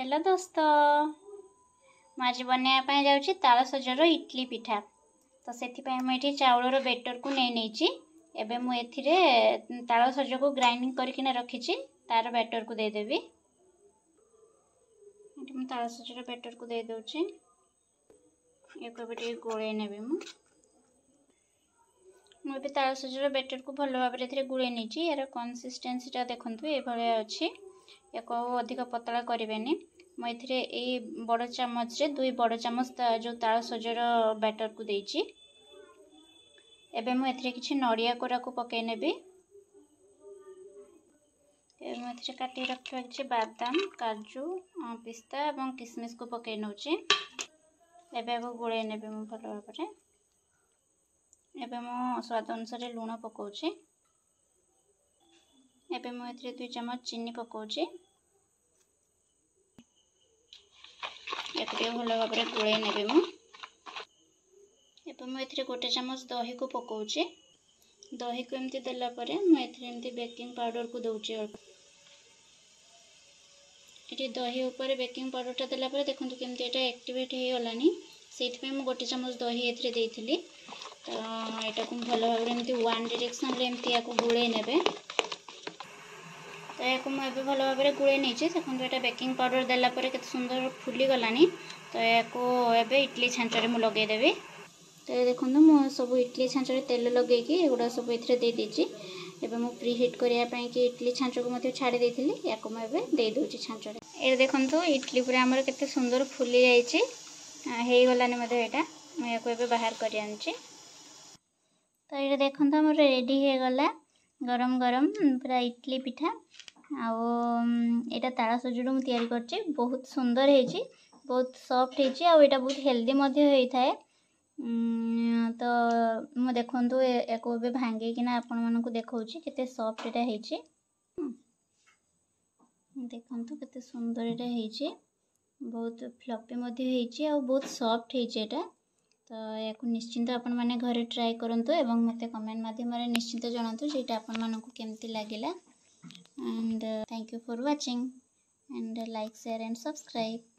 Hello दोस्तों, ମୁଁ ଆଜି ବନେଇବା ପାଇଁ ଯାଉଛି ତାଳ ସଜର ଇଡଲି ପିଠା। ତ ସେଥିପାଇଁ ମୁଁ ଏଠି ଚାଉଳର ବେଟରକୁ ନେଇଛି। ଏବେ ମୁଁ ଏଥିରେ ତାଳ ସଜକୁ ଗ୍ରାଇଣ୍ଡିଂ କରିକିନା ରଖିଛି, ତାର ବେଟରକୁ ଦେଇଦେବି। ଏଠି ମୁଁ ତାଳ ସଜର ବେଟରକୁ ଦେଇ ଦେଉଛି। ୟାକୁ ଏବେ ଟିକେ ଗୋଳେଇ ନେବି। ମୁଁ ଏବେ ତାଳ ସଜର ବେଟରକୁ ଭଲ ଭାବରେ ଏଥିରେ ଗୋଳେଇ ନେଇଛି। ୟାର କନସିଷ୍ଟେନ୍ସିଟା ଦେଖନ୍ତୁ ଏଭଳିଆ ଅଛି। ୟାକୁ ଆଉ ଅଧିକ ପତଳା କରିବେନି। ମୁଁ ଏଥିରେ ଏଇ ବଡ଼ ଚାମଚରେ 2 ବଡ଼ ଚାମଚ जो ताଳ सजर बैटर को देइछि। एबे ମୁଁ ଏଥିରେ କିଛି ନଡ଼ିଆ କୋରାକୁ ପକେଇ ନେବି। ମୁଁ ଏଥିରେ କାଟି ରଖିଥିବା କିଛି ବାଦାମ, କାଜୁ, ପିସ୍ତା ଏବଂ किशमिश को पकेଇ नउछि। एबे आको गोळेଇ नेबे ମୁଁ ଭଲ भाବରେ। एबे ମୁଁ स्वाद अनुसार लूण पकाउछि। एबे ମୁଁ एथिरे 2 चम्मच चीनी पकाउछि। याको भल भाବରେ गोळेଇ नेबे ମୁଁ। एबे ମୁଁ एथिरे 1 चम्मच दही को पकाउछि। दही को एमती देला परे मैं एथिरे एमती बेकिंग पाउडर को दउछि। एठी दही ऊपर बेकिंग पाउडर टा देला परे देखंतु केमती एटा एक्टिवेट हे गलानी। सेति पे मैं 1 चम्मच दही एथिरे देइथिली। तो एटा को भल भाବରେ एमती वन डायरेक्शन रे एमती याको गोळेई नेबे। तो याको मैं एबे भल भाବରେ गोळेई नेछि। देखंतु एटा बेकिंग पाउडर देला परे केते सुंदर फुली गलानी। तो याको एबे इडली छांचरे मु लगे देबे। तो देखंतु मु सब इडली छांचरे तेल लगे कि एगुडा सब एथिरे दे देछि। एबे मु प्री हीट करिया पई कि इडली छांचो को मते छाडी देथिली। याको मैं एबे दे दोछि छांचरे। ए देखंतु इडली पूरा हमर केते सुंदर फुली जाईछि। हेई गलानी मते एटा मु याको एबे बाहर करि आनछि। तो ये देखंतु हमर रेडी हे गला गरम गरम पूरा इडली पिठा। आउ एटा ताळ सजडू मु तयारी करछि। बहुत सुंदर हेछि, बहुत सॉफ्ट हेछि। आउ एटा बहुत हेल्दी मध्ये हेइ थाए। तो मु देखंतु एको बे भांगे किना आपण मानन को देखौछि केते सॉफ्ट एटा हेछि। देखंतु केते सुंदर एटा हेछि। बहुत फ्लफी मध्ये हेछि आ बहुत सॉफ्ट हेछि एटा। तो याको निश्चिंत आपण माने घरे ट्राई करंतु एवं मते कमेंट माध्यम रे निश्चिंत जणांतु जेटा आपण मानन को केमती लागिला। And thank you for watching and like, share and subscribe.